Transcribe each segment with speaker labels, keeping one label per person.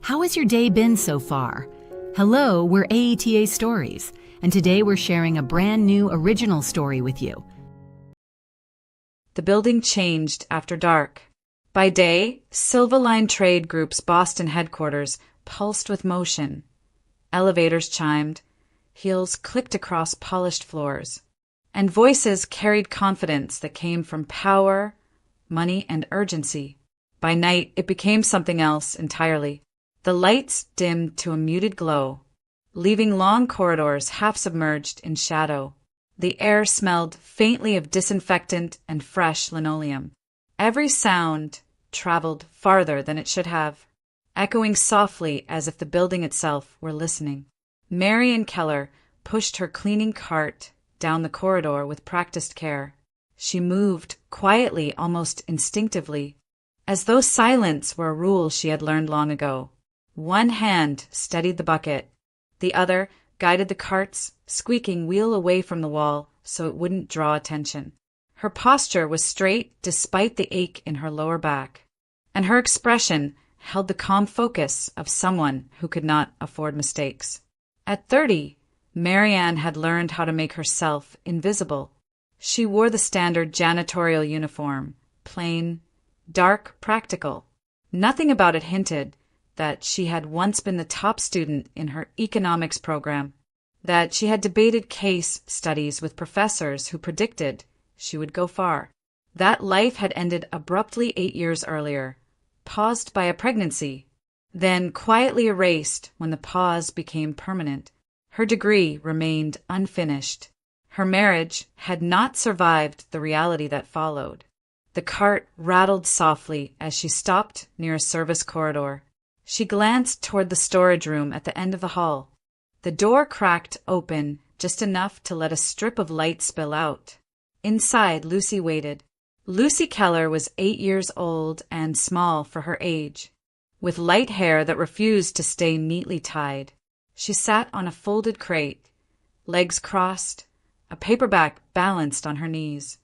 Speaker 1: How has your day been so far? Hello, we're AITA Stories, and today we're sharing a brand new original story with you.
Speaker 2: The building changed after dark. By day, Silva Line Trade Group's Boston headquarters pulsed with motion. Elevators chimed, heels clicked across polished floors, and voices carried confidence that came from power, money, and urgency. By night, it became something else entirely. The lights dimmed to a muted glow, leaving long corridors half submerged in shadow. The air smelled faintly of disinfectant and fresh linoleum. Every sound traveled farther than it should have, echoing softly as if the building itself were listening. Marian Keller pushed her cleaning cart down the corridor with practiced care. She moved quietly, almost instinctively, as though silence were a rule she had learned long ago. One hand steadied the bucket, the other guided the cart's squeaking wheel away from the wall so it wouldn't draw attention. Her posture was straight despite the ache in her lower back, and her expression held the calm focus of someone who could not afford mistakes. At 30, Marianne had learned how to make herself invisible. She wore the standard janitorial uniform, plain, dark, practical. Nothing about it hinted that she had once been the top student in her economics program, that she had debated case studies with professors who predicted she would go far. That life had ended abruptly 8 years earlier, paused by a pregnancy, then quietly erased when the pause became permanent. Her degree remained unfinished. Her marriage had not survived the reality that followed. The cart rattled softly as she stopped near a service corridor. She glanced toward the storage room at the end of the hall. The door cracked open just enough to let a strip of light spill out. Inside, Lucy waited. Lucy Keller was 8 years old and small for her age, with light hair that refused to stay neatly tied. She sat on a folded crate, legs crossed, a paperback balanced on her knees.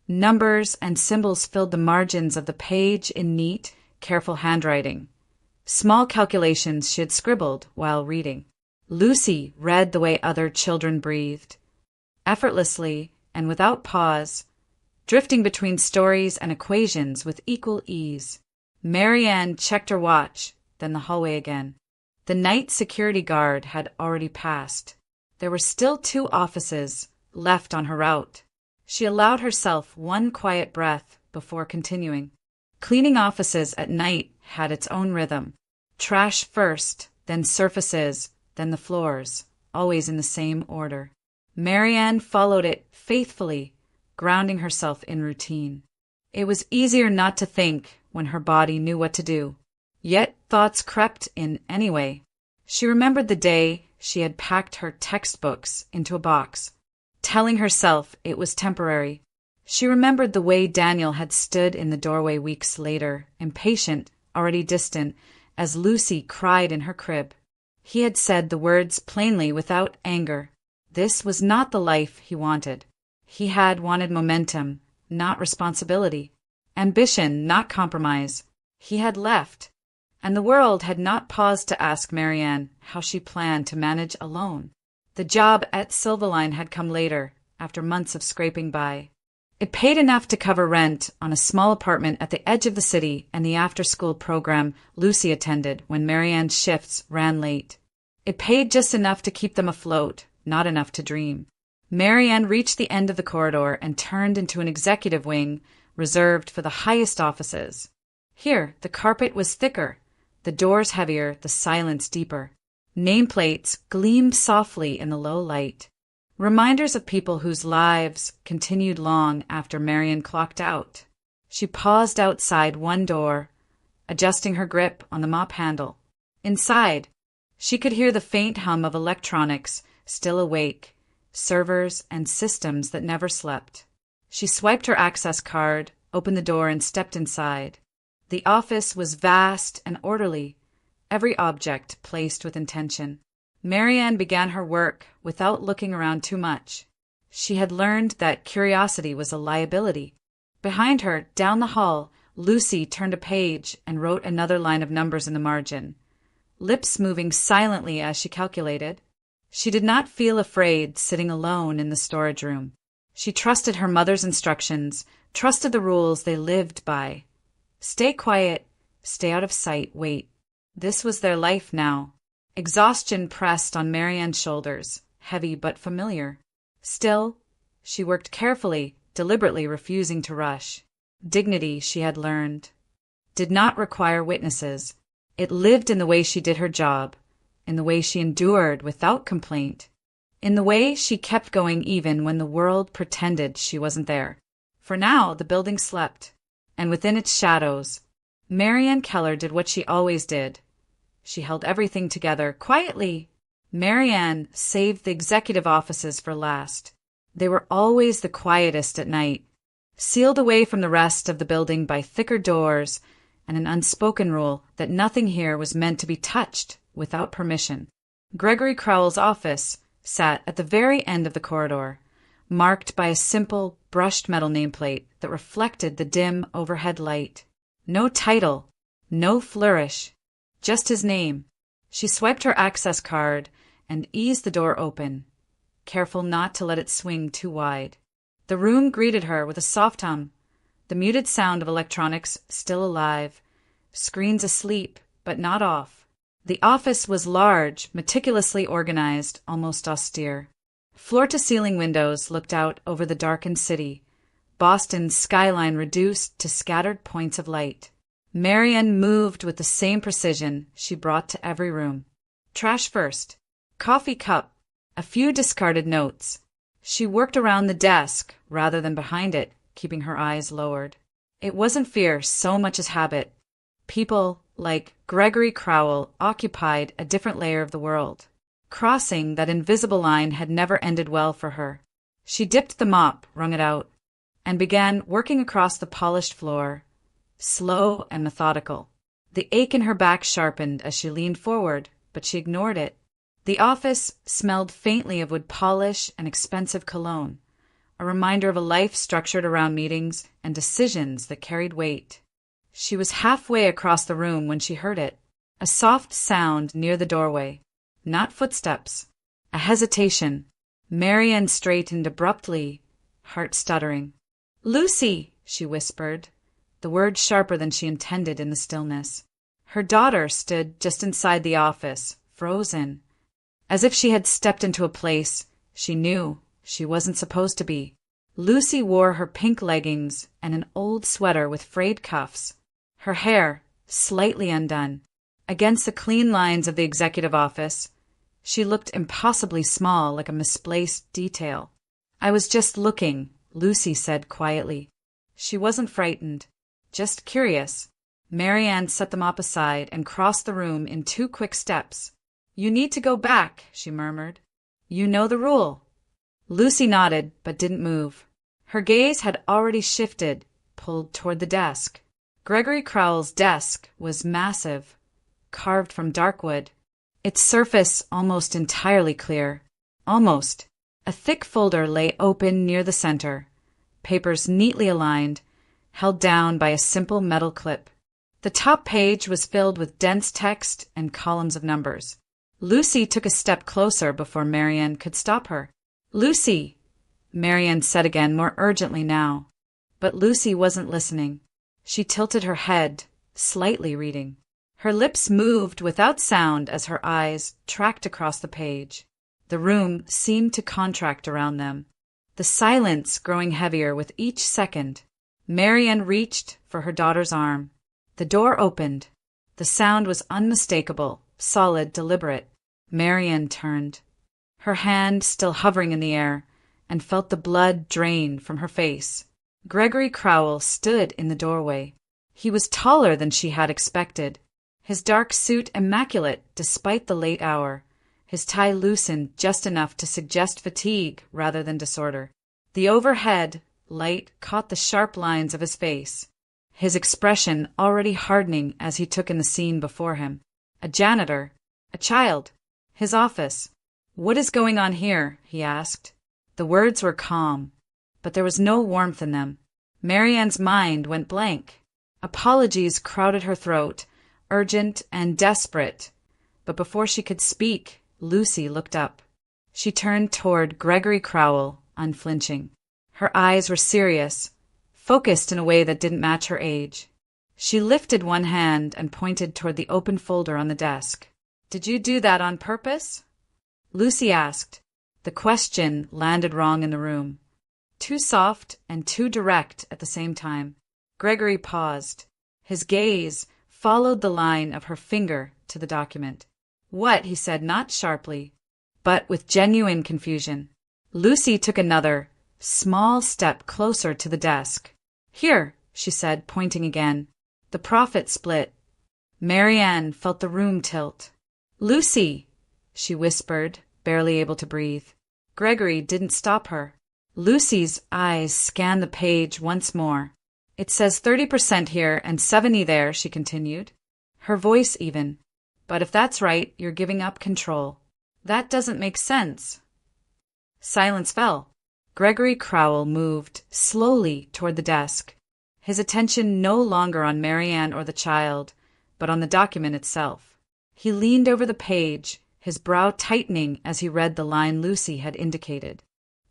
Speaker 2: Numbers and symbols filled the margins of the page in neat, careful handwriting. Small calculations she had scribbled while reading. Lucy read the way other children breathed, effortlessly and without pause, drifting between stories and equations with equal ease. Marianne checked her watch, then the hallway again. The night security guard had already passed. There were still 2 offices left on her route. She allowed herself one quiet breath before continuing. Cleaning offices at night had its own rhythm. Trash first, then surfaces, then the floors, always in the same order. Marianne followed it faithfully, grounding herself in routine. It was easier not to think when her body knew what to do. Yet thoughts crept in anyway. She remembered the day she had packed her textbooks into a box, telling herself it was temporary. She remembered the way Daniel had stood in the doorway weeks later, impatient, already distant, as Lucy cried in her crib. He had said the words plainly without anger. This was not the life he wanted. He had wanted momentum, not responsibility. Ambition, not compromise. He had left, and the world had not paused to ask Marianne how she planned to manage alone. The job at Silva Line had come later, after months of scraping by. It paid enough to cover rent on a small apartment at the edge of the city and the after-school program Lucy attended when Marianne's shifts ran late. It paid just enough to keep them afloat, not enough to dream. Marianne reached the end of the corridor and turned into an executive wing reserved for the highest offices. Here, the carpet was thicker, the doors heavier, the silence deeper. Nameplates gleamed softly in the low light, reminders of people whose lives continued long after Marianne clocked out. She paused outside one door, adjusting her grip on the mop handle. Inside, she could hear the faint hum of electronics still awake, servers and systems that never slept. She swiped her access card, opened the door, and stepped inside. The office was vast and orderly, every object placed with intention. Marianne began her work without looking around too much. She had learned that curiosity was a liability. Behind her, down the hall, Lucy turned a page and wrote another line of numbers in the margin. lips moving silently as she calculated. She did not feel afraid sitting alone in the storage room. She trusted her mother's instructions, trusted the rules they lived by. Stay quiet, stay out of sight, wait. This was their life now. Exhaustion pressed on Marianne's shoulders, heavy but familiar. Still, she worked carefully, deliberately refusing to rush. Dignity, she had learned, did not require witnesses. It lived in the way she did her job, in the way she endured without complaint, in the way she kept going even when the world pretended she wasn't there. For now, the building slept, and within its shadows, Marianne Keller did what she always did. She held everything together quietly. Marianne saved the executive offices for last. They were always the quietest at night, sealed away from the rest of the building by thicker doors and an unspoken rule that nothing here was meant to be touched without permission. Gregory Crowell's office sat at the very end of the corridor, marked by a simple, brushed metal nameplate that reflected the dim overhead light. No title, no flourish, just his name. She swiped her access card and eased the door open, careful not to let it swing too wide. The room greeted her with a soft hum, the muted sound of electronics still alive, screens asleep but not off. The office was large, meticulously organized, almost austere. Floor-to-ceiling windows looked out over the darkened city, Boston's skyline reduced to scattered points of light. Marianne moved with the same precision she brought to every room. Trash first. Coffee cup. A few discarded notes. She worked around the desk rather than behind it, keeping her eyes lowered. It wasn't fear so much as habit. People like Gregory Crowell occupied a different layer of the world. Crossing that invisible line had never ended well for her. She dipped the mop, wrung it out, and began working across the polished floor, slow and methodical. The ache in her back sharpened as she leaned forward, but she ignored it. The office smelled faintly of wood polish and expensive cologne, a reminder of a life structured around meetings and decisions that carried weight. She was halfway across the room when she heard it, a soft sound near the doorway. Not footsteps, a hesitation. Marianne straightened abruptly, heart stuttering. "Lucy," she whispered, the word sharper than she intended in the stillness. Her daughter stood just inside the office, frozen, as if she had stepped into a place she knew she wasn't supposed to be. Lucy wore her pink leggings and an old sweater with frayed cuffs, her hair slightly undone. Against the clean lines of the executive office, she looked impossibly small, like a misplaced detail. "I was just looking," Lucy said quietly. She wasn't frightened, just curious. Marianne set the mop aside and crossed the room in 2 quick steps. "You need to go back," she murmured. "You know the rule." Lucy nodded, but didn't move. Her gaze had already shifted, pulled toward the desk. Gregory Crowell's desk was massive, carved from dark wood, its surface almost entirely clear. Almost. A thick folder lay open near the center, papers neatly aligned, held down by a simple metal clip. The top page was filled with dense text and columns of numbers. Lucy took a step closer before Marianne could stop her. "Lucy," Marianne said again, more urgently now. But Lucy wasn't listening. She tilted her head, slightly reading. Her lips moved without sound as her eyes tracked across the page. The room seemed to contract around them, the silence growing heavier with each second. Marianne reached for her daughter's arm. The door opened. The sound was unmistakable, solid, deliberate. Marianne turned, her hand still hovering in the air, and felt the blood drain from her face. Gregory Crowell stood in the doorway. He was taller than she had expected, his dark suit immaculate despite the late hour, his tie loosened just enough to suggest fatigue rather than disorder. The overhead light caught the sharp lines of his face, his expression already hardening as he took in the scene before him. A janitor, a child, his office. "What is going on here?" he asked. The words were calm, but there was no warmth in them. Marianne's mind went blank. Apologies crowded her throat, urgent and desperate, But before she could speak, Lucy looked up. She turned toward Gregory Crowell, unflinching. Her eyes were serious, focused in a way that didn't match her age. She lifted one hand and pointed toward the open folder on the desk. "Did you do that on purpose?" Lucy asked. The question landed wrong in the room. Too soft and too direct at the same time. Gregory paused. His gaze followed the line of her finger to the document. "What?" he said, not sharply, but with genuine confusion. Lucy took another, small step closer to the desk. "Here," she said, pointing again. The profit split. Marianne felt the room tilt. "Lucy!" she whispered, barely able to breathe. Gregory didn't stop her. Lucy's eyes scanned the page once more. "It says 30% here and 70 there," she continued, her voice even. "But if that's right, you're giving up control. That doesn't make sense." Silence fell. Gregory Crowell moved slowly toward the desk, his attention no longer on Marianne or the child, but on the document itself. He leaned over the page, his brow tightening as he read the line Lucy had indicated.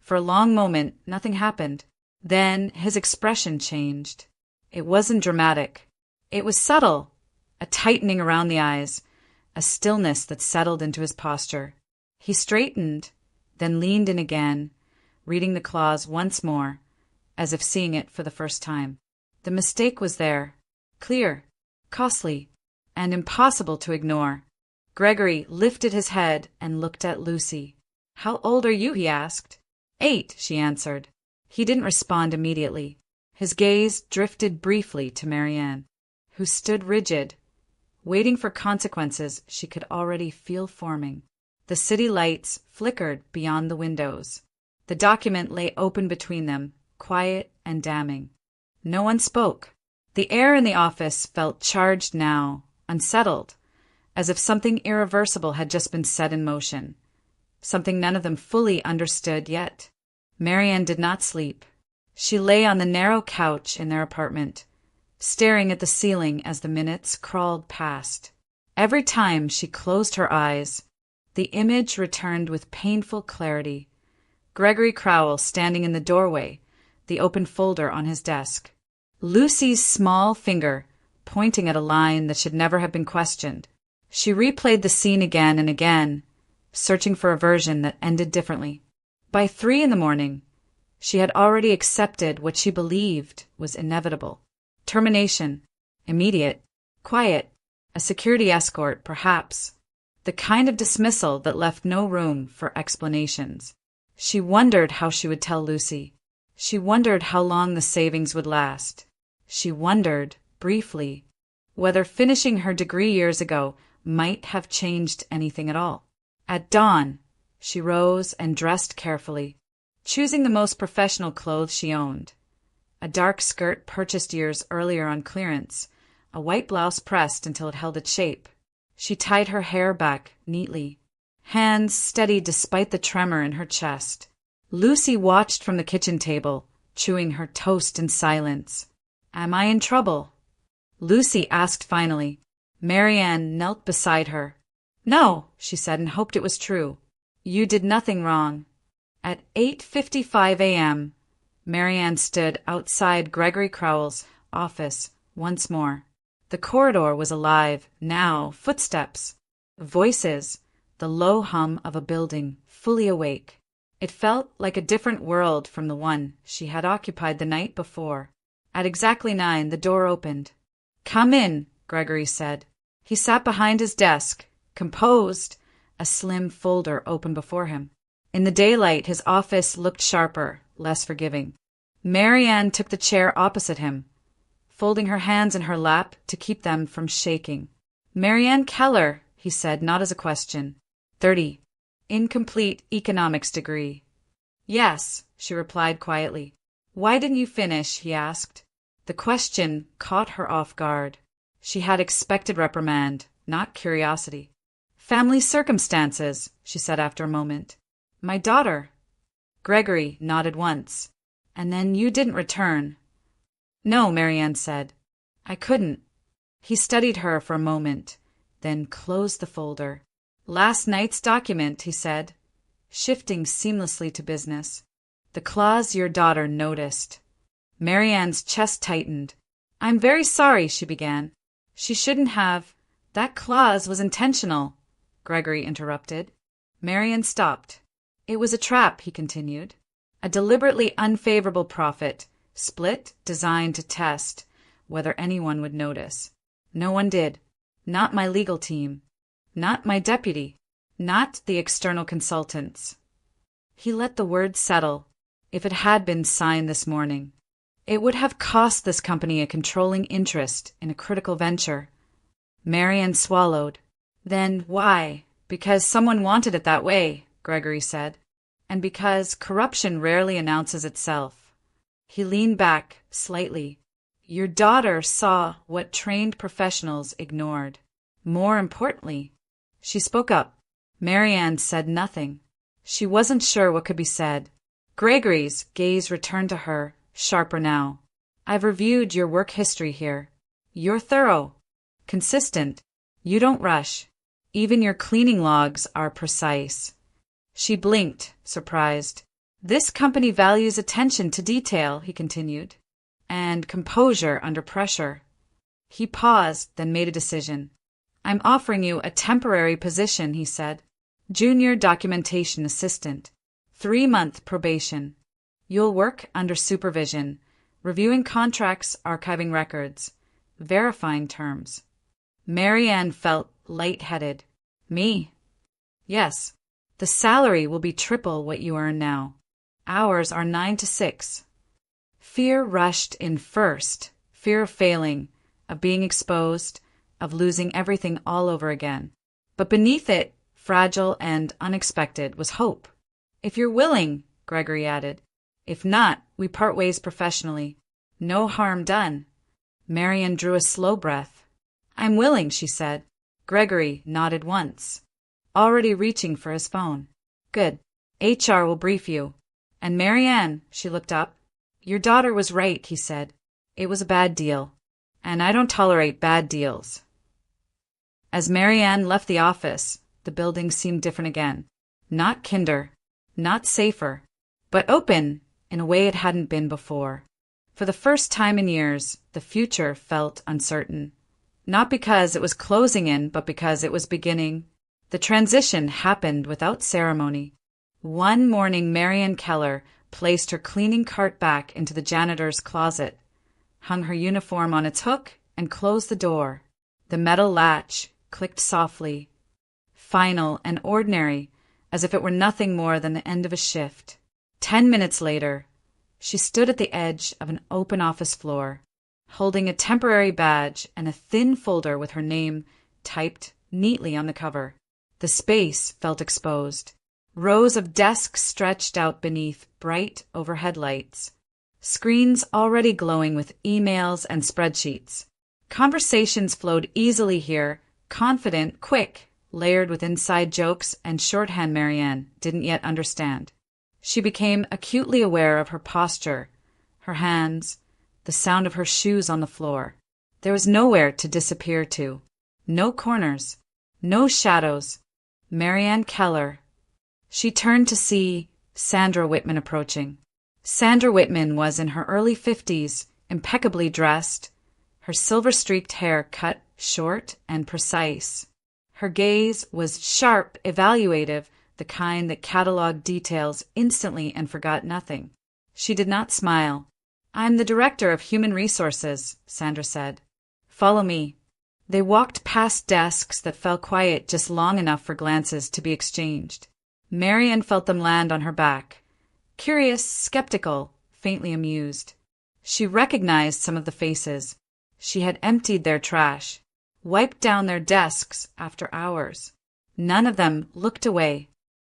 Speaker 2: For a long moment, nothing happened. Then his expression changed. It wasn't dramatic. It was subtle, a tightening around the eyes, a stillness that settled into his posture. He straightened, then leaned in again, reading the clause once more, as if seeing it for the first time. The mistake was there, clear, costly, and impossible to ignore. Gregory lifted his head and looked at Lucy. "How old are you?" he asked. 8, she answered. He didn't respond immediately. His gaze drifted briefly to Marianne, who stood rigid, waiting for consequences she could already feel forming. The city lights flickered beyond the windows. The document lay open between them, quiet and damning. No one spoke. The air in the office felt charged now, unsettled, as if something irreversible had just been set in motion, something none of them fully understood yet. Marianne did not sleep. She lay on the narrow couch in their apartment, staring at the ceiling as the minutes crawled past. Every time she closed her eyes, the image returned with painful clarity. Gregory Crowell standing in the doorway, the open folder on his desk. Lucy's small finger pointing at a line that should never have been questioned. She replayed the scene again and again, searching for a version that ended differently. By 3 in the morning, she had already accepted what she believed was inevitable. Termination, immediate, quiet, a security escort, perhaps. The kind of dismissal that left no room for explanations. She wondered how she would tell Lucy. She wondered how long the savings would last. She wondered, briefly, whether finishing her degree years ago might have changed anything at all. At dawn, she rose and dressed carefully, choosing the most professional clothes she owned. A dark skirt purchased years earlier on clearance, a white blouse pressed until it held its shape. She tied her hair back neatly, hands steady despite the tremor in her chest. Lucy watched from the kitchen table, chewing her toast in silence. "Am I in trouble?" Lucy asked finally. Marianne knelt beside her. "No," she said, and hoped it was true. "You did nothing wrong." At 8:55 a.m., Marianne stood outside Gregory Crowell's office once more. The corridor was alive, now, footsteps, voices, the low hum of a building, fully awake. It felt like a different world from the one she had occupied the night before. At exactly 9, the door opened. "Come in," Gregory said. He sat behind his desk, composed, a slim folder open before him. In the daylight, his office looked sharper, less forgiving. Marianne took the chair opposite him, folding her hands in her lap to keep them from shaking. "Marianne Keller," he said, not as a question. 30. Incomplete economics degree. "Yes," she replied quietly. "Why didn't you finish?" he asked. The question caught her off guard. She had expected reprimand, not curiosity. "Family circumstances," she said after a moment. "My daughter." Gregory nodded once. "And then you didn't return." "No," Marianne said. "I couldn't." He studied her for a moment, then closed the folder. "Last night's document," he said, shifting seamlessly to business. "The clause your daughter noticed." Marianne's chest tightened. "I'm very sorry," she began. "She shouldn't have. That clause was intentional," Gregory interrupted. Marianne stopped. "It was a trap," he continued. "A deliberately unfavorable profit split designed to test whether anyone would notice. No one did. Not my legal team. Not my deputy. Not the external consultants." He let the word settle. If it had been signed this morning, it would have cost this company a controlling interest in a critical venture. Marianne swallowed. "Then why?" "Because someone wanted it that way," Gregory said. "And because corruption rarely announces itself." He leaned back slightly. "Your daughter saw what trained professionals ignored. More importantly," she spoke up. Marianne said nothing. She wasn't sure what could be said. Gregory's gaze returned to her, sharper now. "I've reviewed your work history here. You're thorough, consistent. You don't rush. Even your cleaning logs are precise." She blinked, surprised. "This company values attention to detail," he continued, "and composure under pressure." He paused, then made a decision. "I'm offering you a temporary position," he said. "Junior documentation assistant. 3-month probation. You'll work under supervision, reviewing contracts, archiving records, verifying terms." Marianne felt lightheaded. "Me?" "Yes. The salary will be triple what you earn now. Hours are 9 to 6. Fear rushed in first. Fear of failing, of being exposed, of losing everything all over again. But beneath it, fragile and unexpected, was hope. "If you're willing," Gregory added. "If not, we part ways professionally. No harm done." Marianne drew a slow breath. "I'm willing," she said. Gregory nodded once, already reaching for his phone. "Good. HR will brief you." "And Marianne," she looked up. "Your daughter was right," he said. "It was a bad deal. And I don't tolerate bad deals." As Marianne left the office, the building seemed different again. Not kinder, not safer, but open in a way it hadn't been before. For the first time in years, the future felt uncertain. Not because it was closing in, but because it was beginning. The transition happened without ceremony. One morning, Marianne Keller placed her cleaning cart back into the janitor's closet, hung her uniform on its hook, and closed the door. The metal latch clicked softly, final and ordinary, as if it were nothing more than the end of a shift. 10 minutes later, she stood at the edge of an open office floor, holding a temporary badge and a thin folder with her name typed neatly on the cover. The space felt exposed. Rows of desks stretched out beneath bright overhead lights. Screens already glowing with emails and spreadsheets. Conversations flowed easily here, confident, quick, layered with inside jokes and shorthand Marianne didn't yet understand. She became acutely aware of her posture, her hands, the sound of her shoes on the floor. There was nowhere to disappear to. No corners. No shadows. Marianne Keller. She turned to see Sandra Whitman approaching. Sandra Whitman was in her early 50s, impeccably dressed, her silver-streaked hair cut short and precise. Her gaze was sharp, evaluative, the kind that cataloged details instantly and forgot nothing. She did not smile. "I'm the director of human resources," Sandra said. "Follow me." They walked past desks that fell quiet just long enough for glances to be exchanged. Marianne felt them land on her back. Curious, skeptical, faintly amused. She recognized some of the faces. She had emptied their trash, wiped down their desks after hours. None of them looked away.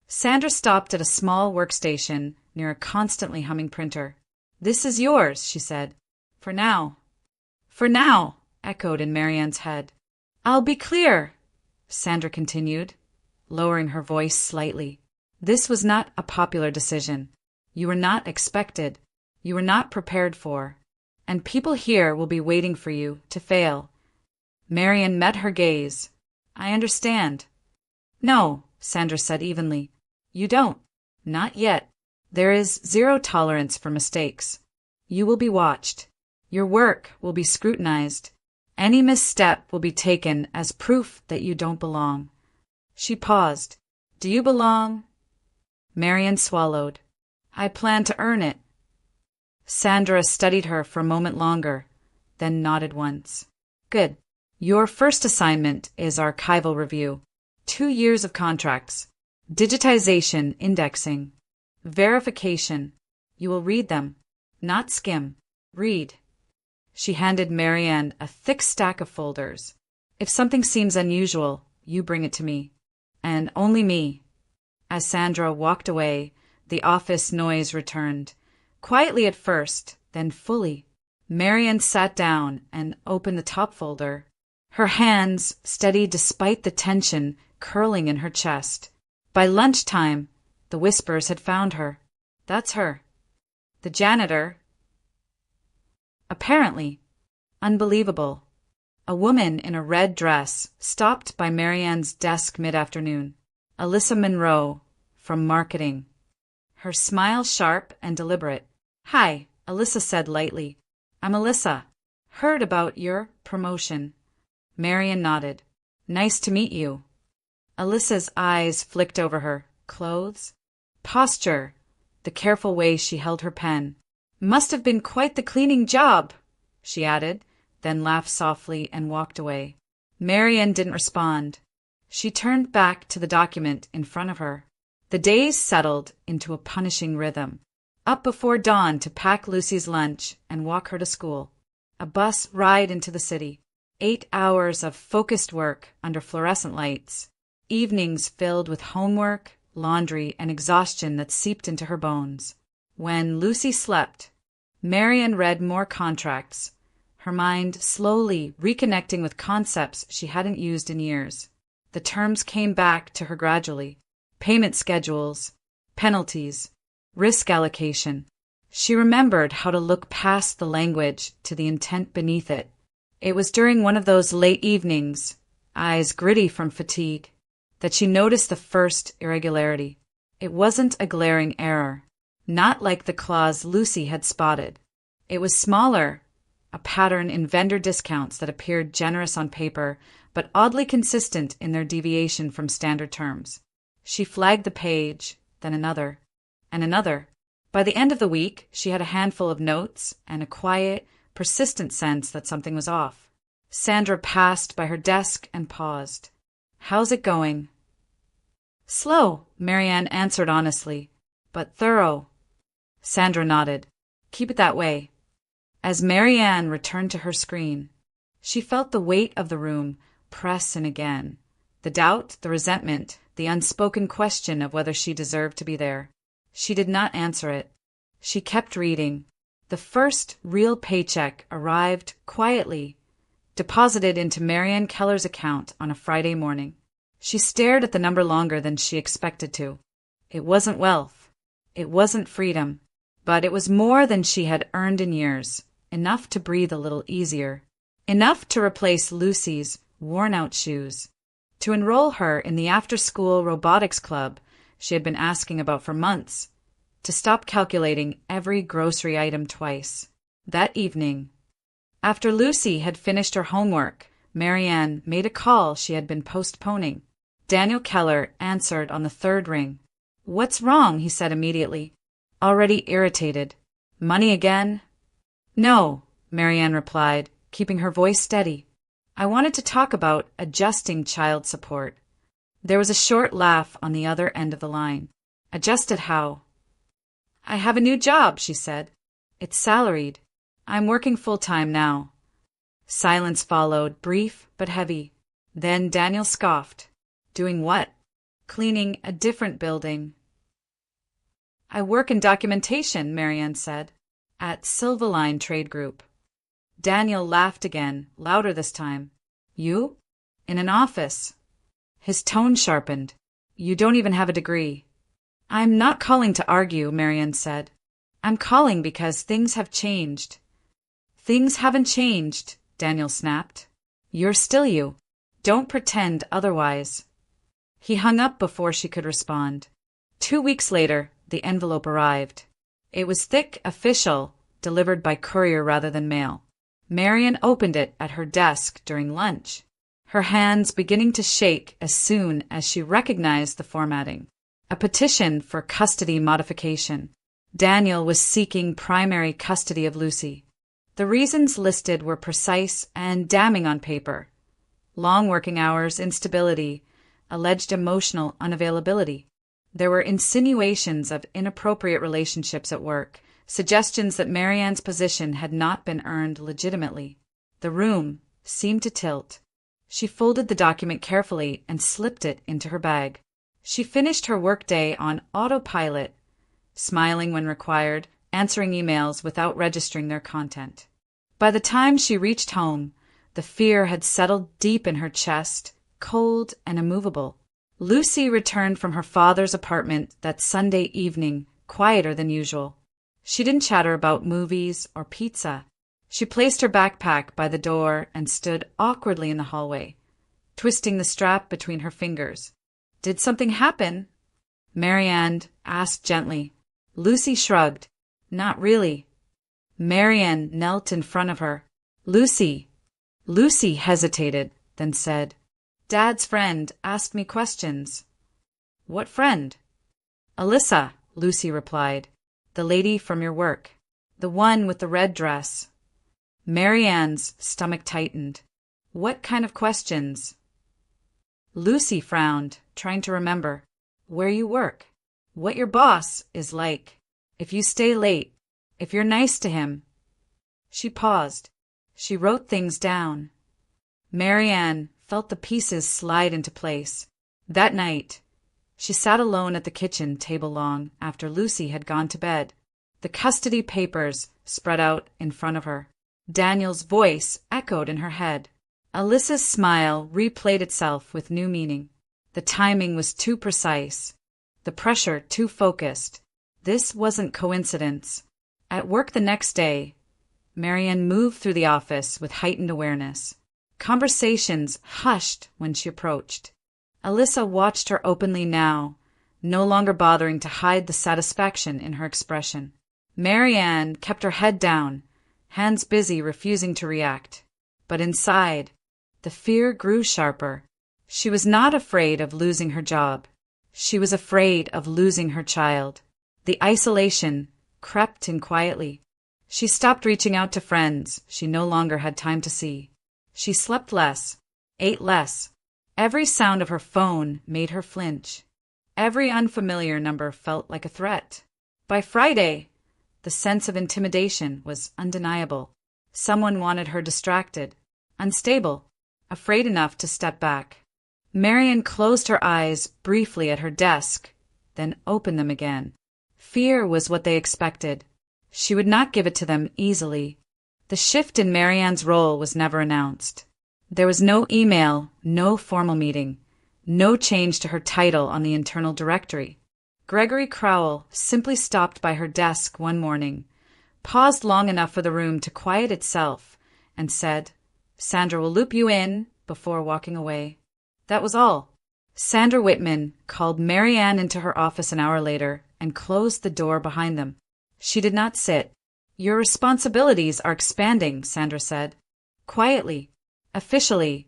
Speaker 2: Sandra stopped at a small workstation near a constantly humming printer. "This is yours," she said. "For now." "For now," echoed in Marianne's head. "I'll be clear," Sandra continued, lowering her voice slightly. "This was not a popular decision. You were not expected. You were not prepared for. And people here will be waiting for you to fail." Marianne met her gaze. I understand. No, Sandra said evenly. You don't. Not yet. There is zero tolerance for mistakes. You will be watched. Your work will be scrutinized. Any misstep will be taken as proof that you don't belong. She paused. Do you belong? Marian swallowed. I plan to earn it. Sandra studied her for a moment longer, then nodded once. Good. Your first assignment is archival review. 2 years of contracts. Digitization, indexing. Verification. You will read them. Not skim. Read. She handed Marianne a thick stack of folders. If something seems unusual, you bring it to me. And only me. As Sandra walked away, the office noise returned. Quietly at first, then fully. Marianne sat down and opened the top folder. Her hands steady despite the tension curling in her chest. By lunchtime, the whispers had found her. That's her. The janitor. Apparently. Unbelievable. A woman in a red dress stopped by Marianne's desk mid-afternoon. Alyssa Monroe, from marketing. Her smile sharp and deliberate. Hi, Alyssa said lightly. I'm Alyssa. Heard about your promotion. Marianne nodded. Nice to meet you. Alyssa's eyes flicked over her. Clothes? Posture. The careful way she held her pen. Must have been quite the cleaning job, she added, then laughed softly and walked away. Marianne didn't respond. She turned back to the document in front of her. The days settled into a punishing rhythm. Up before dawn to pack Lucy's lunch and walk her to school. A bus ride into the city. 8 hours of focused work under fluorescent lights. Evenings filled with homework, laundry, and exhaustion that seeped into her bones. When Lucy slept, Marianne read more contracts, her mind slowly reconnecting with concepts she hadn't used in years. The terms came back to her gradually. Payment schedules, penalties, risk allocation. She remembered how to look past the language to the intent beneath it. It was during one of those late evenings, eyes gritty from fatigue, that she noticed the first irregularity. It wasn't a glaring error, not like the clause Lucy had spotted. It was smaller, a pattern in vendor discounts that appeared generous on paper, but oddly consistent in their deviation from standard terms. She flagged the page, then another, and another. By the end of the week, she had a handful of notes and a quiet, persistent sense that something was off. Sandra passed by her desk and paused. How's it going? Slow, Marianne answered honestly, but thorough. Sandra nodded. Keep it that way. As Marianne returned to her screen, she felt the weight of the room press in again. The doubt, the resentment, the unspoken question of whether she deserved to be there. She did not answer it. She kept reading. The first real paycheck arrived quietly, deposited into Marianne Keller's account on a Friday morning. She stared at the number longer than she expected to. It wasn't wealth. It wasn't freedom. But it was more than she had earned in years, enough to breathe a little easier, enough to replace Lucy's worn-out shoes, to enroll her in the after-school robotics club she had been asking about for months, to stop calculating every grocery item twice. That evening, after Lucy had finished her homework, Marianne made a call she had been postponing. Daniel Keller answered on the third ring. What's wrong? He said immediately, already irritated. Money again? No, Marianne replied, keeping her voice steady. I wanted to talk about adjusting child support. There was a short laugh on the other end of the line. Adjusted how? I have a new job, she said. It's salaried. I'm working full-time now. Silence followed, brief but heavy. Then Daniel scoffed. Doing what? Cleaning a different building. I work in documentation, Marianne said, at Silvaline Trade Group. Daniel laughed again, louder this time. You? In an office. His tone sharpened. You don't even have a degree. I'm not calling to argue, Marianne said. I'm calling because things have changed. Things haven't changed, Daniel snapped. You're still you. Don't pretend otherwise. He hung up before she could respond. 2 weeks later, the envelope arrived. It was thick, official, delivered by courier rather than mail. Marian opened it at her desk during lunch, her hands beginning to shake as soon as she recognized the formatting. A petition for custody modification. Daniel was seeking primary custody of Lucy. The reasons listed were precise and damning on paper. Long working hours, instability, alleged emotional unavailability. There were insinuations of inappropriate relationships at work, suggestions that Marianne's position had not been earned legitimately. The room seemed to tilt. She folded the document carefully and slipped it into her bag. She finished her workday on autopilot, smiling when required, answering emails without registering their content. By the time she reached home, the fear had settled deep in her chest, cold and immovable. Lucy returned from her father's apartment that Sunday evening, quieter than usual. She didn't chatter about movies or pizza. She placed her backpack by the door and stood awkwardly in the hallway, twisting the strap between her fingers. "Did something happen?" Marianne asked gently. Lucy shrugged. "Not really." Marianne knelt in front of her. "Lucy." Lucy hesitated, then said, "Dad's friend asked me questions." "What friend?" "Alyssa," Lucy replied. "The lady from your work. The one with the red dress." Marianne's stomach tightened. "What kind of questions?" Lucy frowned, trying to remember. "Where you work. What your boss is like. If you stay late. If you're nice to him." She paused. She wrote things down. Marianne felt the pieces slide into place. That night, she sat alone at the kitchen table long after Lucy had gone to bed, the custody papers spread out in front of her. Daniel's voice echoed in her head. Alyssa's smile replayed itself with new meaning. The timing was too precise, the pressure too focused. This wasn't coincidence. At work the next day, Marianne moved through the office with heightened awareness. Conversations hushed when she approached. Alyssa watched her openly now, no longer bothering to hide the satisfaction in her expression. Marianne kept her head down, hands busy refusing to react. But inside, the fear grew sharper. She was not afraid of losing her job. She was afraid of losing her child. The isolation crept in quietly. She stopped reaching out to friends she no longer had time to see. She slept less, ate less. Every sound of her phone made her flinch. Every unfamiliar number felt like a threat. By Friday, the sense of intimidation was undeniable. Someone wanted her distracted, unstable, afraid enough to step back. Marianne closed her eyes briefly at her desk, then opened them again. Fear was what they expected. She would not give it to them easily. The shift in Marianne's role was never announced. There was no email, no formal meeting, no change to her title on the internal directory. Gregory Crowell simply stopped by her desk one morning, paused long enough for the room to quiet itself, and said, "Sandra will loop you in," before walking away. That was all. Sandra Whitman called Marianne into her office an hour later and closed the door behind them. She did not sit. "Your responsibilities are expanding," Sandra said. Quietly. Officially,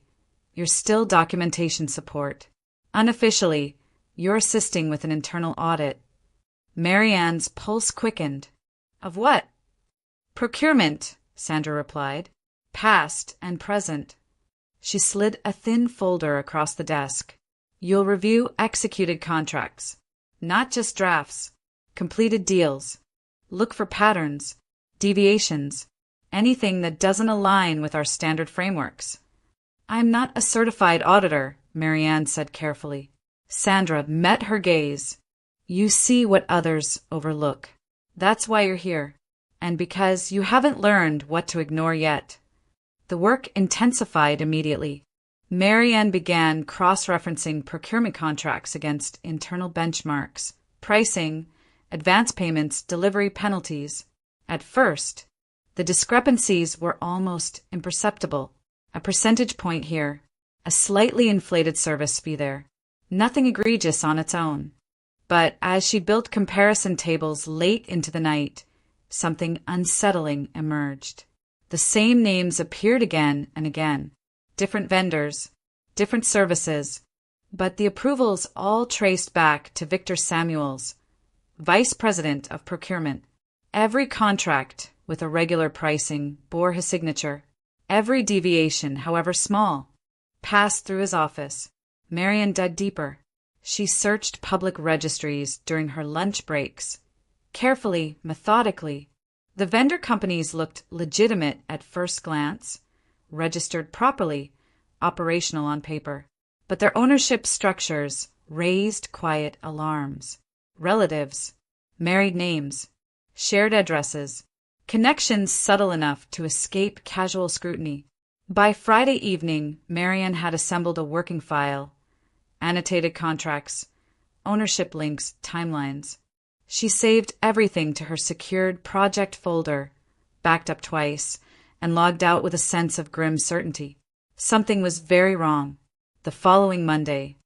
Speaker 2: you're still documentation support. Unofficially, you're assisting with an internal audit. Marianne's pulse quickened. "Of what?" "Procurement," Sandra replied. "Past and present." She slid a thin folder across the desk. "You'll review executed contracts, not just drafts, completed deals. Look for patterns, deviations, anything that doesn't align with our standard frameworks." "I'm not a certified auditor," Marianne said carefully. Sandra met her gaze. "You see what others overlook. That's why you're here. And because you haven't learned what to ignore yet." The work intensified immediately. Marianne began cross-referencing procurement contracts against internal benchmarks, pricing, advance payments, delivery penalties. At first, the discrepancies were almost imperceptible. A percentage point here, A slightly inflated service fee there. Nothing egregious on its own. But as she built comparison tables late into the night, something unsettling emerged. The same names appeared again and again. Different vendors, different services, but the approvals all traced back to Victor Samuels, Vice President of Procurement. Every contract with a regular pricing bore his signature. Every deviation, however small, passed through his office. Marian dug deeper. She searched public registries during her lunch breaks. Carefully, methodically. The vendor companies looked legitimate at first glance, registered properly, operational on paper. But their ownership structures raised quiet alarms. Relatives, married names, shared addresses, connections subtle enough to escape casual scrutiny. By Friday evening, Marian had assembled a working file, annotated contracts, ownership links, timelines. She saved everything to her secured project folder, backed up twice, and logged out with a sense of grim certainty. Something was very wrong. The following Monday,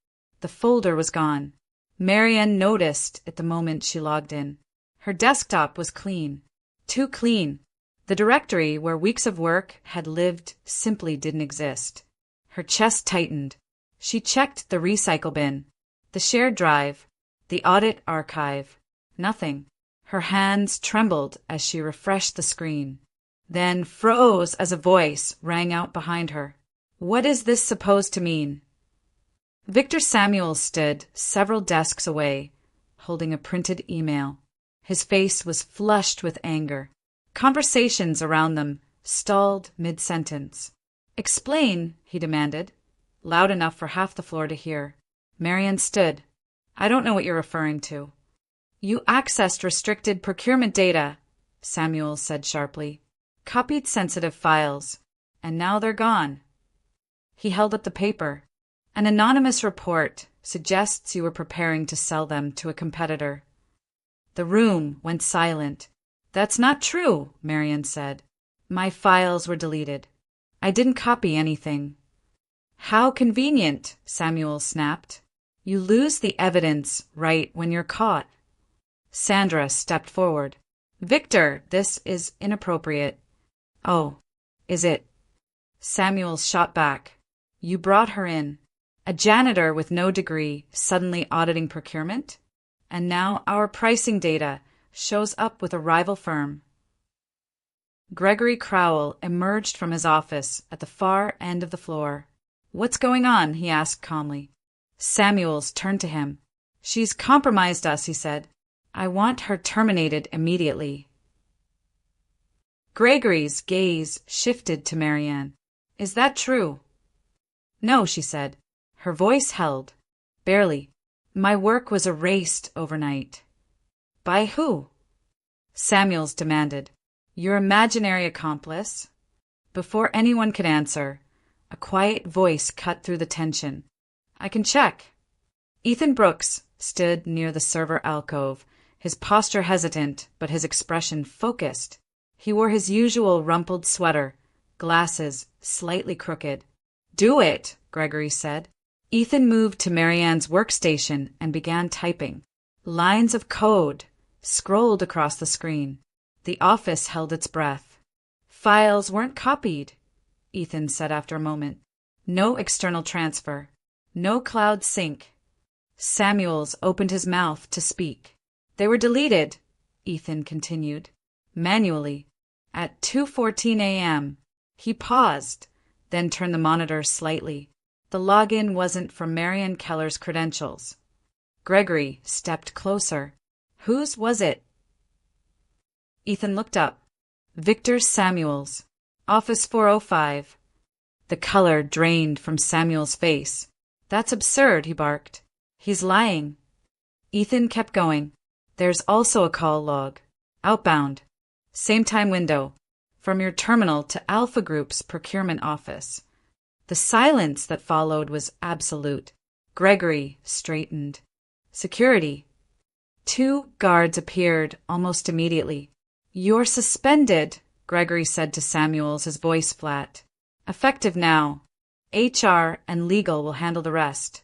Speaker 2: the folder was gone. Marian noticed it the moment she logged in. Her desktop was clean. Too clean. The directory where weeks of work had lived simply didn't exist. Her chest tightened. She checked the recycle bin, the shared drive, the audit archive. Nothing. Her hands trembled as she refreshed the screen, then froze as a voice rang out behind her. What is this supposed to mean? Victor Samuels stood several desks away, holding a printed email. His face was flushed with anger. Conversations around them stalled mid-sentence. Explain, he demanded, loud enough for half the floor to hear. Marian stood. I don't know what you're referring to. You accessed restricted procurement data, Samuels said sharply. Copied sensitive files, and now they're gone. He held up the paper. An anonymous report suggests you were preparing to sell them to a competitor. The room went silent. That's not true, Marian said. My files were deleted. I didn't copy anything. How convenient, Samuel snapped. You lose the evidence right when you're caught. Sandra stepped forward. Victor, this is inappropriate. Oh, is it? Samuel shot back. You brought her in. A janitor with no degree suddenly auditing procurement? And now our pricing data shows up with a rival firm. Gregory Crowell emerged from his office at the far end of the floor. What's going on? He asked calmly. Samuels turned to him. She's compromised us, he said. I want her terminated immediately. Gregory's gaze shifted to Marianne. Is that true? No, she said. Her voice held. Barely. My work was erased overnight. By who? Samuels demanded. Your imaginary accomplice? Before anyone could answer, a quiet voice cut through the tension. I can check. Ethan Brooks stood near the server alcove, his posture hesitant but his expression focused. He wore his usual rumpled sweater, glasses slightly crooked. Do it, Gregory said. Ethan moved to Marianne's workstation and began typing. Lines of code scrolled across the screen. The office held its breath. Files weren't copied, Ethan said after a moment. No external transfer. No cloud sync. Samuels opened his mouth to speak. They were deleted, Ethan continued. Manually. At 2:14 a.m. He paused, then turned the monitor slightly. The login wasn't from Marian Keller's credentials. Gregory stepped closer. Whose was it? Ethan looked up. Victor Samuels. Office 405. The color drained from Samuel's face. That's absurd, he barked. He's lying. Ethan kept going. There's also a call log. Outbound. Same time window. From your terminal to Alpha Group's procurement office. The silence that followed was absolute. Gregory straightened. Security. 2 guards appeared almost immediately. You're suspended, Gregory said to Samuels, his voice flat. Effective now. HR and legal will handle the rest.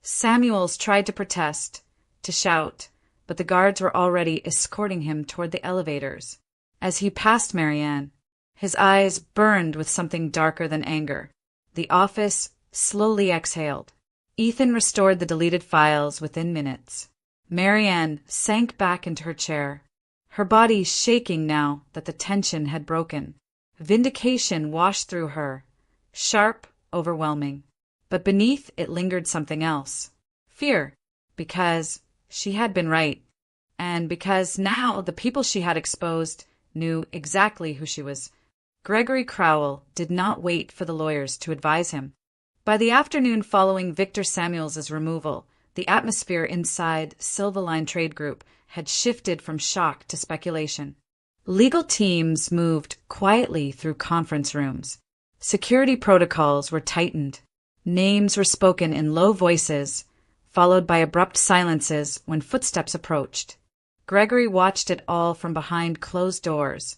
Speaker 2: Samuels tried to protest, to shout, but the guards were already escorting him toward the elevators. As he passed Marianne, his eyes burned with something darker than anger. The office slowly exhaled. Ethan restored the deleted files within minutes. Marianne sank back into her chair, her body shaking now that the tension had broken. Vindication washed through her, sharp, overwhelming. But beneath it lingered something else. Fear, because she had been right, and because now the people she had exposed knew exactly who she was. Gregory Crowell did not wait for the lawyers to advise him. By the afternoon following Victor Samuels's removal, the atmosphere inside Silverline Trade Group had shifted from shock to speculation. Legal teams moved quietly through conference rooms. Security protocols were tightened. Names were spoken in low voices, followed by abrupt silences when footsteps approached. Gregory watched it all from behind closed doors,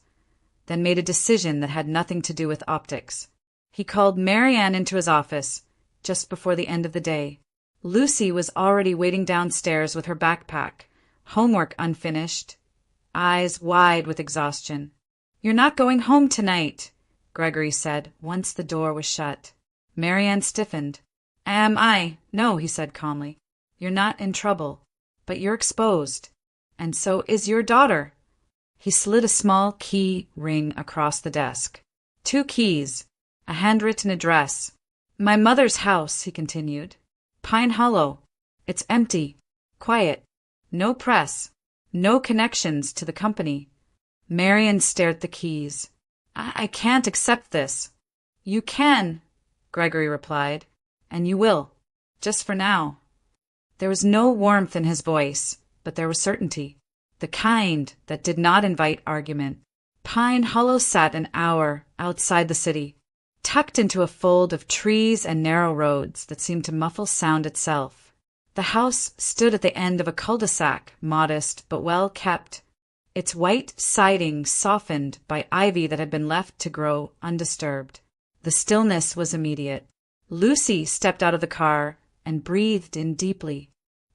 Speaker 2: then made a decision that had nothing to do with optics. He called Marianne into his office just before the end of the day. Lucy was already waiting downstairs with her backpack, homework unfinished, eyes wide with exhaustion. "You're not going home tonight," Gregory said once the door was shut. Marianne stiffened. "Am I?" "No," he said calmly. "You're not in trouble, but you're exposed. And so is your daughter." He slid a small key ring across the desk. 2 keys, a handwritten address. "My mother's house," he continued. "Pine Hollow. It's empty, quiet, no press, no connections to the company." Marian stared at the keys. I can't accept this." "You can," Gregory replied, "and you will, just for now." There was no warmth in his voice, but there was certainty, the kind that did not invite argument. Pine Hollow sat an hour outside the city, tucked into a fold of trees and narrow roads that seemed to muffle sound itself. The house stood at the end of a cul-de-sac, modest but well kept, its white siding softened by ivy that had been left to grow undisturbed. The stillness was immediate. Lucy stepped out of the car and breathed in deeply.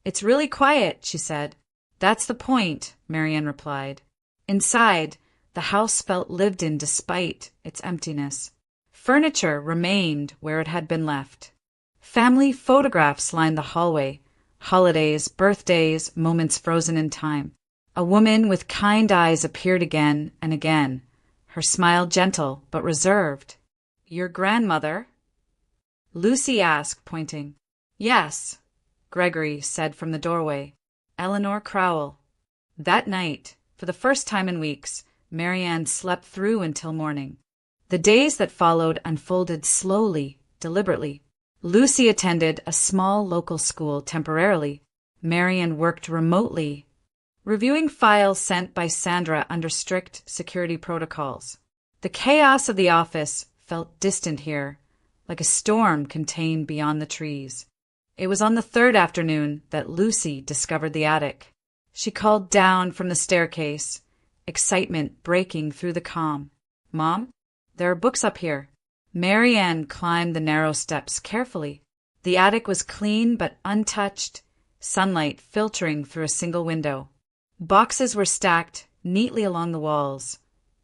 Speaker 2: "It's really quiet," she said. "That's the point," Marianne replied. Inside, the house felt lived in despite its emptiness. Furniture remained where it had been left. Family photographs lined the hallway, holidays, birthdays, moments frozen in time. A woman with kind eyes appeared again and again, her smile gentle but reserved. "Your grandmother?" Lucy asked, pointing. "Yes," Gregory said from the doorway. "Eleanor Crowell." That night, for the first time in weeks, Marianne slept through until morning. The days that followed unfolded slowly, deliberately. Lucy attended a small local school temporarily. Marianne worked remotely, reviewing files sent by Sandra under strict security protocols. The chaos of the office felt distant here, like a storm contained beyond the trees. It was on the 3rd afternoon that Lucy discovered the attic. She called down from the staircase, excitement breaking through the calm. "Mom, there are books up here." Marianne climbed the narrow steps carefully. The attic was clean but untouched, sunlight filtering through a single window. Boxes were stacked neatly along the walls,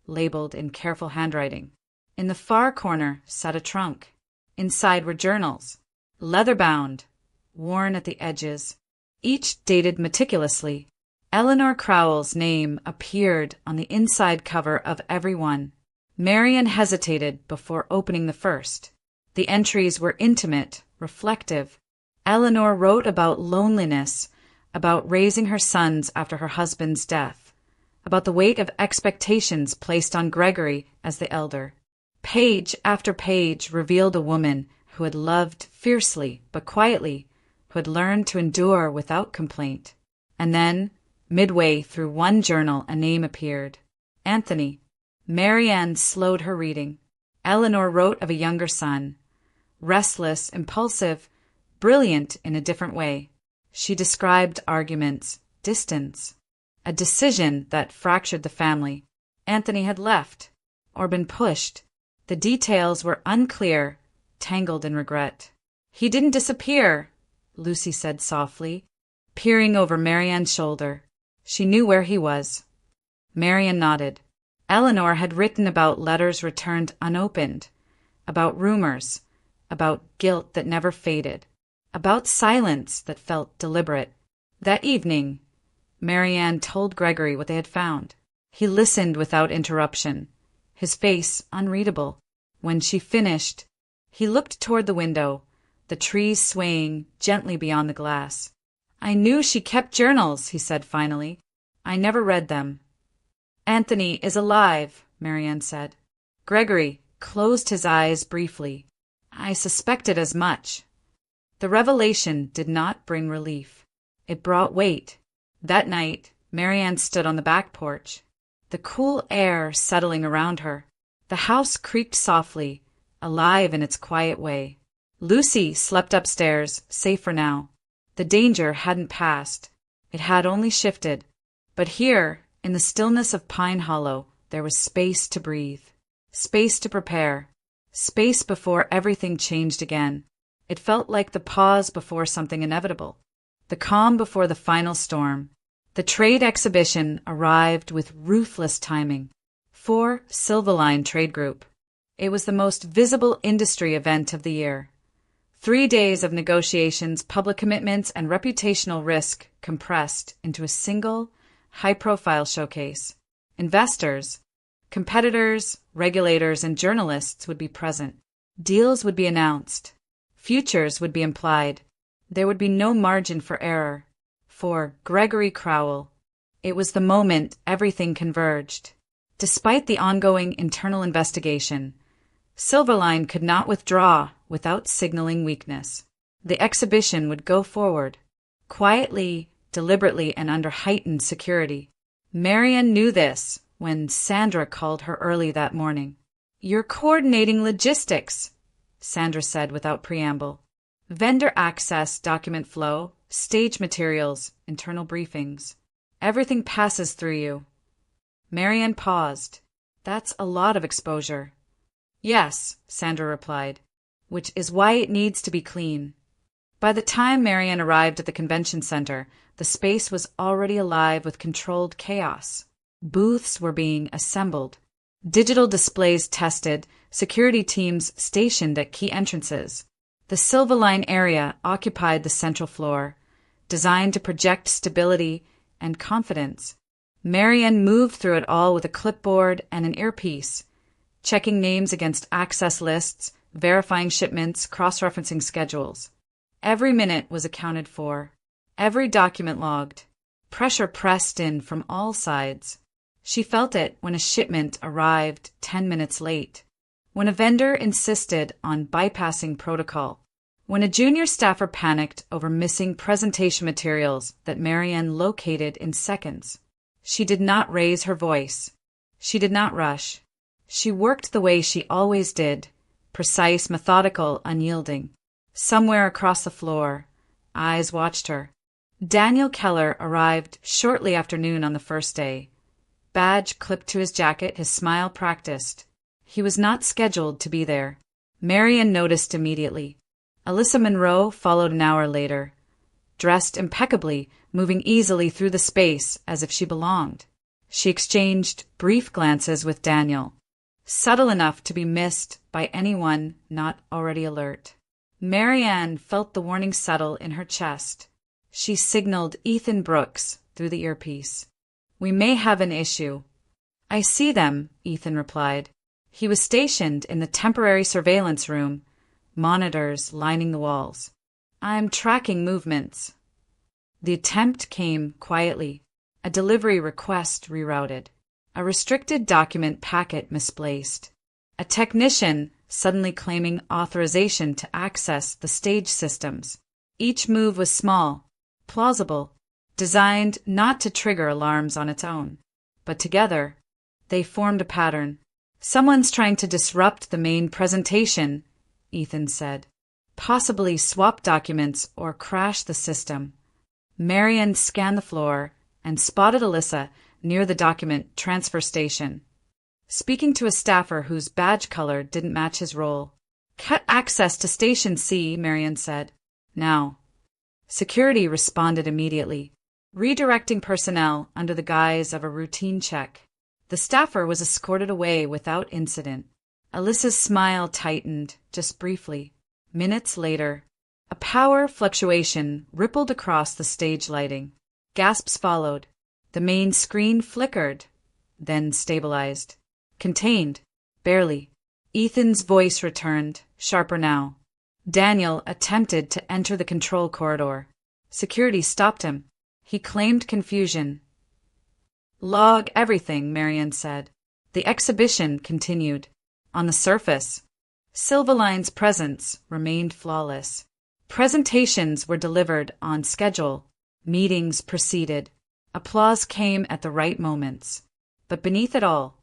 Speaker 2: labeled in careful handwriting. In the far corner sat a trunk. Inside were journals, leather-bound, worn at the edges, each dated meticulously. Eleanor Crowell's name appeared on the inside cover of every one. Marianne hesitated before opening the first. The entries were intimate, reflective. Eleanor wrote about loneliness, about raising her sons after her husband's death, about the weight of expectations placed on Gregory as the elder. Page after page revealed a woman who had loved fiercely but quietly, who had learned to endure without complaint. And then, midway through one journal, a name appeared. Anthony. Marianne slowed her reading. Eleanor wrote of a younger son, restless, impulsive, brilliant in a different way. She described arguments, distance, a decision that fractured the family. Anthony had left, or been pushed. The details were unclear, tangled in regret. "He didn't disappear," Lucy said softly, peering over Marianne's shoulder. She knew where he was. Marianne nodded. Eleanor had written about letters returned unopened, about rumors, about guilt that never faded, about silence that felt deliberate. That evening, Marianne told Gregory what they had found. He listened without interruption, his face unreadable. When she finished, he looked toward the window, the trees swaying gently beyond the glass. "I knew she kept journals," he said finally. "I never read them." "Anthony is alive," Marianne said. Gregory closed his eyes briefly. "I suspected as much." The revelation did not bring relief. It brought weight. That night, Marianne stood on the back porch, the cool air settling around her. The house creaked softly, alive in its quiet way. Lucy slept upstairs, safe for now. The danger hadn't passed. It had only shifted. But here, in the stillness of Pine Hollow, there was space to breathe, space to prepare, space before everything changed again. It felt like the pause before something inevitable, the calm before the final storm. The trade exhibition arrived with ruthless timing. For Silverline Trade Group, it was the most visible industry event of the year. 3 days of negotiations, public commitments, and reputational risk compressed into a single, high-profile showcase. Investors, competitors, regulators, and journalists would be present. Deals would be announced. Futures would be implied. There would be no margin for error. For Gregory Crowell, it was the moment everything converged. Despite the ongoing internal investigation, Silverline could not withdraw without signaling weakness. The exhibition would go forward, quietly, deliberately, and under heightened security. Marianne knew this when Sandra called her early that morning. "You're coordinating logistics," Sandra said without preamble. "Vendor access, document flow, stage materials, internal briefings. Everything passes through you." Marianne paused. "That's a lot of exposure." "Yes," Sandra replied, "which is why it needs to be clean." By the time Marianne arrived at the convention center, the space was already alive with controlled chaos. Booths were being assembled, digital displays tested, security teams stationed at key entrances. The Silverline area occupied the central floor, designed to project stability and confidence. Marianne moved through it all with a clipboard and an earpiece, checking names against access lists, verifying shipments, cross-referencing schedules. Every minute was accounted for, every document logged. Pressure pressed in from all sides. She felt it when a shipment arrived 10 minutes late, when a vendor insisted on bypassing protocol, when a junior staffer panicked over missing presentation materials that Marianne located in seconds. She did not raise her voice. She did not rush. She worked the way she always did, precise, methodical, unyielding. Somewhere across the floor, eyes watched her. Daniel Keller arrived shortly after noon on the first day. Badge clipped to his jacket, his smile practiced. He was not scheduled to be there. Marianne noticed immediately. Alyssa Monroe followed an hour later, dressed impeccably, moving easily through the space as if she belonged. She exchanged brief glances with Daniel, subtle enough to be missed by anyone not already alert. Marianne felt the warning settle in her chest. She signaled Ethan Brooks through the earpiece. "We may have an issue." "I see them," Ethan replied. He was stationed in the temporary surveillance room, monitors lining the walls. "I'm tracking movements." The attempt came quietly. A delivery request rerouted. A restricted document packet misplaced. A technician suddenly claiming authorization to access the stage systems. Each move was small, plausible, designed not to trigger alarms on its own. But together, they formed a pattern. "Someone's trying to disrupt the main presentation," Ethan said. "Possibly swap documents or crash the system." Marianne scanned the floor and spotted Alyssa near the document transfer station, speaking to a staffer whose badge color didn't match his role. Cut access to Station C, Marian said. Now. Security responded immediately, redirecting personnel under the guise of a routine check. The staffer was escorted away without incident. Alyssa's smile tightened, just briefly. Minutes later, a power fluctuation rippled across the stage lighting. Gasps followed. The main screen flickered, then stabilized. Contained, barely. Ethan's voice returned, sharper now. Daniel attempted to enter the control corridor. Security stopped him. He claimed confusion. Log everything, Marian said. The exhibition continued. On the surface, Silverline's presence remained flawless. Presentations were delivered on schedule. Meetings proceeded. Applause came at the right moments. But beneath it all,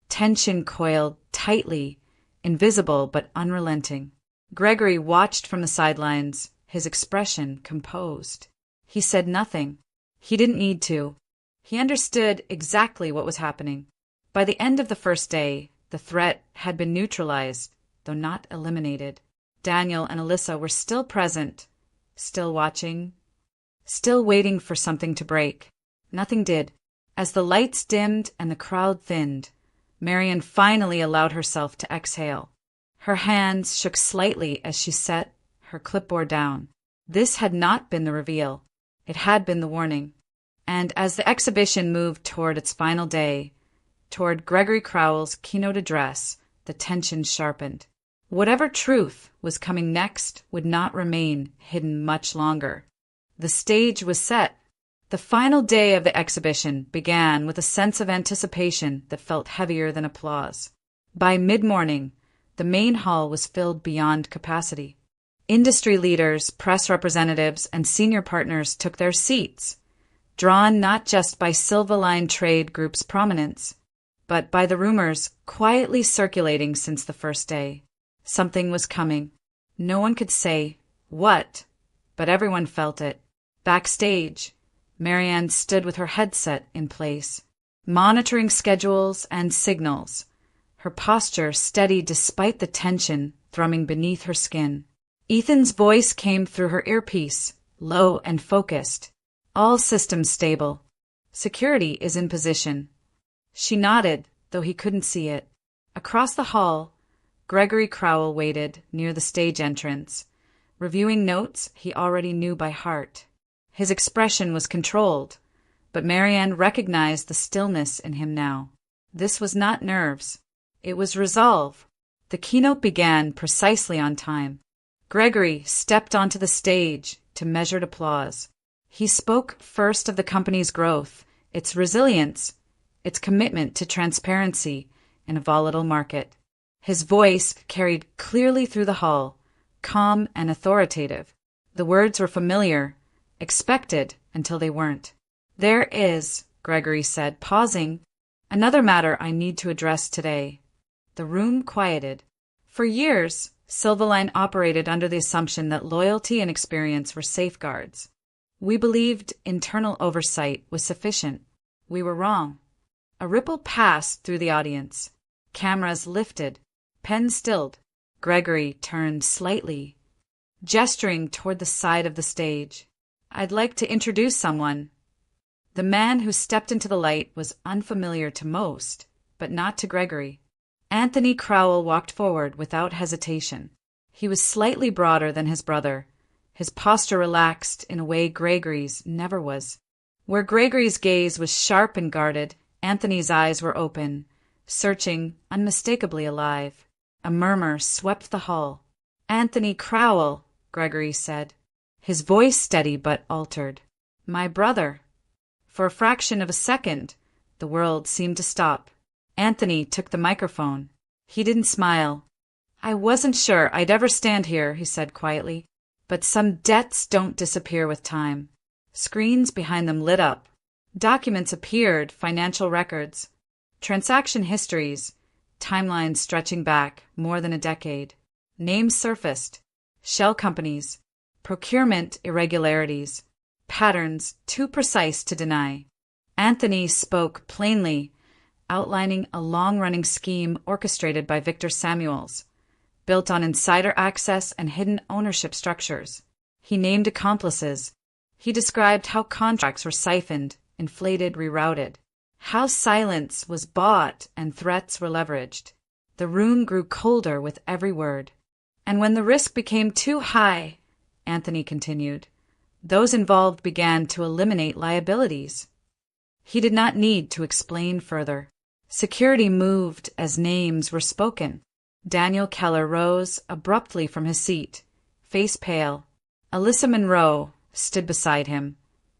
Speaker 2: tension coiled tightly, invisible but unrelenting. Gregory watched from the sidelines, his expression composed. He said nothing. He didn't need to. He understood exactly what was happening. By the end of the first day, the threat had been neutralized, though not eliminated. Daniel and Alyssa were still present, still watching, still waiting for something to break. Nothing did. As the lights dimmed and the crowd thinned, Marian finally allowed herself to exhale. Her hands shook slightly as she set her clipboard down. This had not been the reveal. It had been the warning. And as the exhibition moved toward its final day, toward Gregory Crowell's keynote address, the tension sharpened. Whatever truth was coming next would not remain hidden much longer. The stage was set. The final day of the exhibition began with a sense of anticipation that felt heavier than applause. By mid-morning, the main hall was filled beyond capacity. Industry leaders, press representatives, and senior partners took their seats, drawn not just by Silverline Trade Group's prominence, but by the rumors quietly circulating since the first day. Something was coming. No one could say what, but everyone felt it. Backstage, Marianne stood with her headset in place, monitoring schedules and signals, her posture steady despite the tension thrumming beneath her skin. Ethan's voice came through her earpiece, low and focused. All systems stable. Security is in position. She nodded, though he couldn't see it. Across the hall, Gregory Crowell waited near the stage entrance, reviewing notes he already knew by heart. His expression was controlled, but Marianne recognized the stillness in him now. This was not nerves. It was resolve. The keynote began precisely on time. Gregory stepped onto the stage to measured applause. He spoke first of the company's growth, its resilience, its commitment to transparency in a volatile market. His voice carried clearly through the hall, calm and authoritative. The words were familiar, expected until they weren't. There is, Gregory said, pausing, another matter I need to address today. The room quieted. For years, Silverline operated under the assumption that loyalty and experience were safeguards. We believed internal oversight was sufficient. We were wrong. A ripple passed through the audience. Cameras lifted. Pens stilled. Gregory turned slightly, gesturing toward the side of the stage. I'd like to introduce someone. The man who stepped into the light was unfamiliar to most, but not to Gregory. Anthony Crowell walked forward without hesitation. He was slightly broader than his brother, his posture relaxed in a way Gregory's never was. Where Gregory's gaze was sharp and guarded, Anthony's eyes were open, searching, unmistakably alive. A murmur swept the hall. Anthony Crowell, Gregory said, his voice steady but altered. My brother. For a fraction of a second, the world seemed to stop. Anthony took the microphone. He didn't smile. I wasn't sure I'd ever stand here, he said quietly, but some debts don't disappear with time. Screens behind them lit up. Documents appeared, financial records, transaction histories, timelines stretching back more than a decade. Names surfaced. Shell companies, procurement irregularities, patterns too precise to deny. Anthony spoke plainly, outlining a long-running scheme orchestrated by Victor Samuels. built on insider access and hidden ownership structures. He named accomplices. He described how contracts were siphoned, inflated, rerouted, how silence was bought and threats were leveraged. The room grew colder with every word. And when the risk became too high, Anthony continued, those involved began to eliminate liabilities. He did not need to explain further. Security moved as names were spoken. Daniel Keller rose abruptly from his seat, face pale. Alyssa Monroe stood beside him,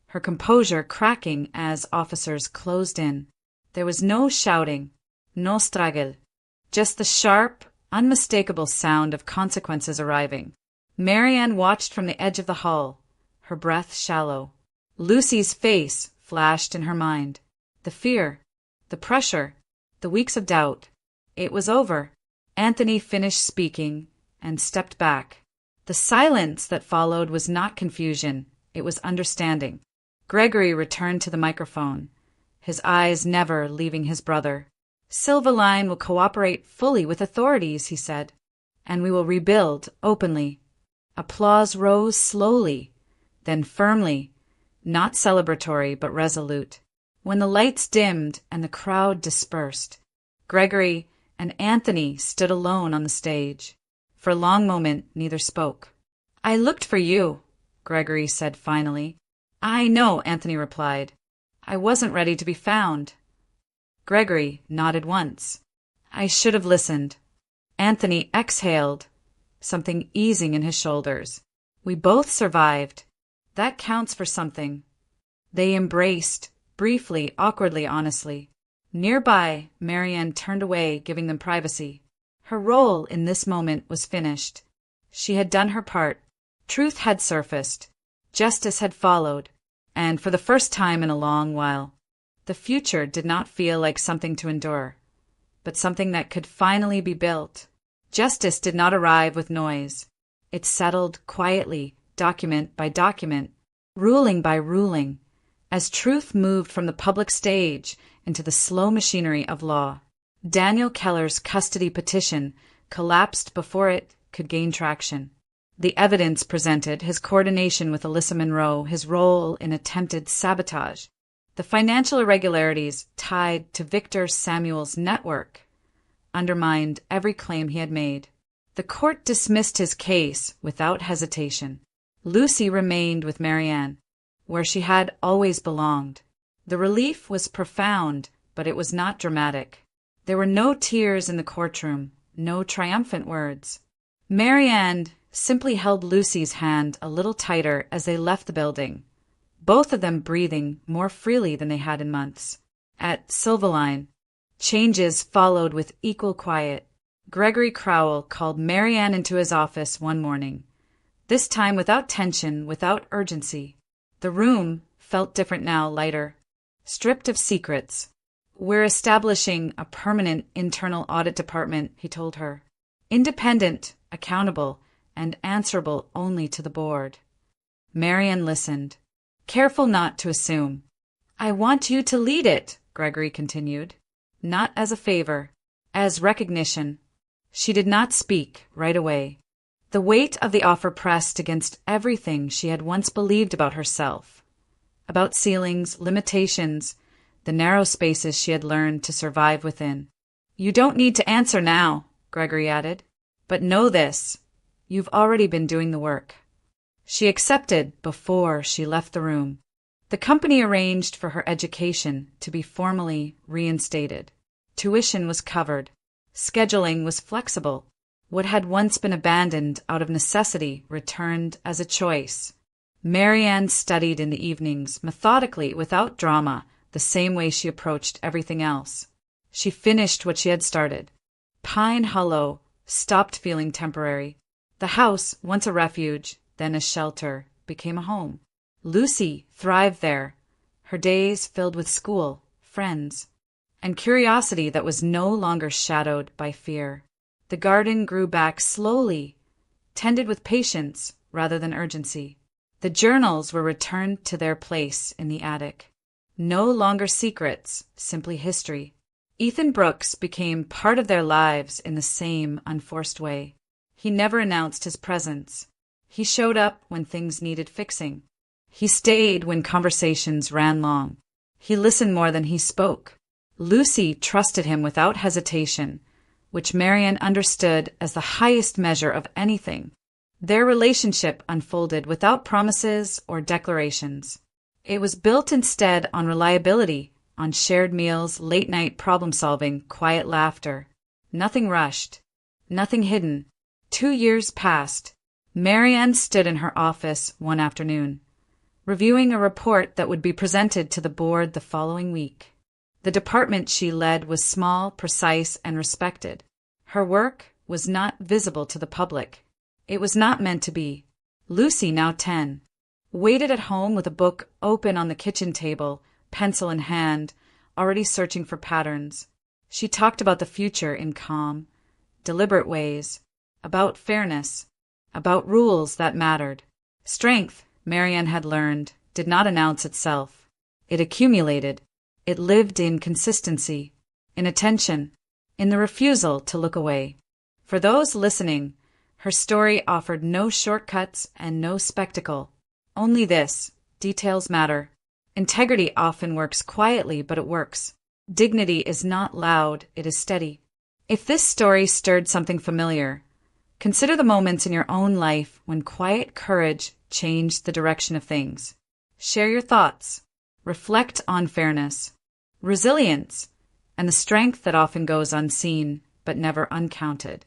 Speaker 2: her composure cracking as officers closed in. There was no shouting, no struggle, just the sharp, unmistakable sound of consequences arriving. Marianne watched from the edge of the hall, her breath shallow. Lucy's face flashed in her mind. The fear, the pressure, the weeks of doubt. It was over. Anthony finished speaking and stepped back. The silence that followed was not confusion, it was understanding. Gregory returned to the microphone, his eyes never leaving his brother. Silverline will cooperate fully with authorities, he said, and we will rebuild openly. Applause rose slowly, then firmly, not celebratory but resolute. When the lights dimmed and the crowd dispersed, Gregory and Anthony stood alone on the stage. For a long moment, neither spoke. I looked for you, Gregory said finally. I know, Anthony replied. I wasn't ready to be found. Gregory nodded once. I should have listened. Anthony exhaled, something easing in his shoulders. We both survived. That counts for something. They embraced, briefly, awkwardly, honestly. Nearby, Marianne turned away, giving them privacy. Her role in this moment was finished. She had done her part. Truth had surfaced. Justice had followed. And for the first time in a long while, the future did not feel like something to endure, but something that could finally be built. Justice did not arrive with noise. It settled quietly, document by document, ruling by ruling, as truth moved from the public stage into the slow machinery of law. Daniel Keller's custody petition collapsed before it could gain traction. The evidence presented, his coordination with Alyssa Monroe, his role in attempted sabotage, the financial irregularities tied to Victor Samuel's network, undermined every claim he had made. The court dismissed his case without hesitation. Lucy remained with Marianne, where she had always belonged. The relief was profound, but it was not dramatic. There were no tears in the courtroom, no triumphant words. Marianne simply held Lucy's hand a little tighter as they left the building, both of them breathing more freely than they had in months. At Silverline, changes followed with equal quiet. Gregory Crowell called Marianne into his office one morning, this time without tension, without urgency. The room felt different now, lighter, stripped of secrets. We're establishing a permanent internal audit department, he told her. Independent, accountable, and answerable only to the board. Marianne listened, careful not to assume. I want you to lead it, Gregory continued. Not as a favor, as recognition. She did not speak right away. The weight of the offer pressed against everything she had once believed about herself, about ceilings, limitations, the narrow spaces she had learned to survive within. You don't need to answer now, Gregory added, but know this, you've already been doing the work. She accepted before she left the room. The company arranged for her education to be formally reinstated. Tuition was covered. Scheduling was flexible. What had once been abandoned out of necessity returned as a choice. Marianne studied in the evenings, methodically, without drama, the same way she approached everything else. She finished what she had started. Pine Hollow stopped feeling temporary. The house, once a refuge, then a shelter, became a home. Lucy thrived there, her days filled with school, friends, and curiosity that was no longer shadowed by fear. The garden grew back slowly, tended with patience rather than urgency. The journals were returned to their place in the attic. No longer secrets, simply history. Ethan Brooks became part of their lives in the same unforced way. He never announced his presence. He showed up when things needed fixing. He stayed when conversations ran long. He listened more than he spoke. Lucy trusted him without hesitation, which Marianne understood as the highest measure of anything. Their relationship unfolded without promises or declarations. It was built instead on reliability, on shared meals, late-night problem-solving, quiet laughter. Nothing rushed. Nothing hidden. 2 years passed. Marianne stood in her office one afternoon, reviewing a report that would be presented to the board the following week. The department she led was small, precise, and respected. Her work was not visible to the public. It was not meant to be. Lucy, now 10, waited at home with a book open on the kitchen table, pencil in hand, already searching for patterns. She talked about the future in calm, deliberate ways, about fairness, about rules that mattered. Strength, Marianne had learned, did not announce itself. It accumulated. It lived in consistency, in attention, in the refusal to look away. For those listening, her story offered no shortcuts and no spectacle. Only this: details matter. Integrity often works quietly, but it works. Dignity is not loud, it is steady. If this story stirred something familiar, consider the moments in your own life when quiet courage changed the direction of things. Share your thoughts. Reflect on fairness, resilience, and the strength that often goes unseen but never uncounted.